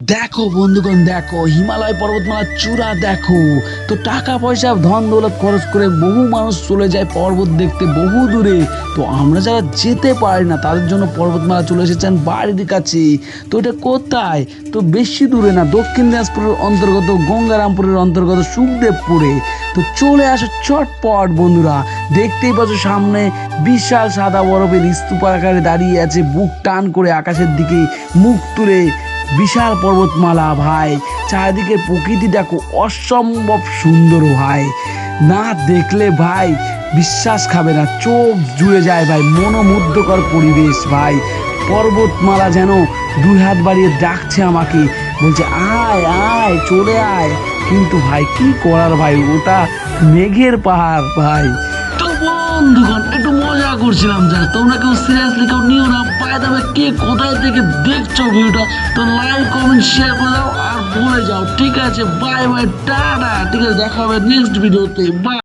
দেখো বন্ধুগণ, দেখো হিমালয় পর্বতমালার চূড়া দেখো। তো টাকা পয়সা ধন দৌলত খরচ করে বহু মানুষ চলে যায় পর্বত দেখতে বহু দূরে। তো আমরা যারা যেতে পারি না তাদের জন্য পর্বতমালা চলে এসেছেন বাড়ির কাছে। তো এটা কোথায়? তো বেশি দূরে না, দক্ষিণ দিনাজপুরের অন্তর্গত গঙ্গারামপুরের অন্তর্গত সুখদেবপুরে। তো চলে আসো চটপট বন্ধুরা। দেখতেই পাচ্ছ সামনে বিশাল সাদা বরফের স্তূপ আকারে দাঁড়িয়ে আছে, বুক টান করে আকাশের দিকে মুখ তুলে। বিশাল পর্বতমালা ভাই, চারিদিকে প্রকৃতি দেখো, অসম্ভব সুন্দর ভাই। না দেখলে ভাই বিশ্বাস খাবে না, চোখ জুড়ে যায় ভাই, মনোমুগ্ধকর পরিবেশ ভাই। পর্বতমালা যেন দুই হাত বাড়িয়ে ডাকছে আমাকে, বলছে আয় আয় চলে আয়। কিন্তু ভাই কি করার ভাই, ওটা মেঘের পাহাড় ভাই। তো বন্ধুগণ একটু মজা করছিলাম, যা তোমরা কেউ সিরিয়াসলি কেউ নিও না। পায়ে দাবে কে কোথায় থেকে দেখছো ভিডিওটা, তো লাইক কমেন্ট শেয়ার করে দাও আর ভুলে যাও। ঠিক আছে, বাই বাই টাটা। ঠিক আছে, দেখা হবে নেক্সট ভিডিওতে। বাই।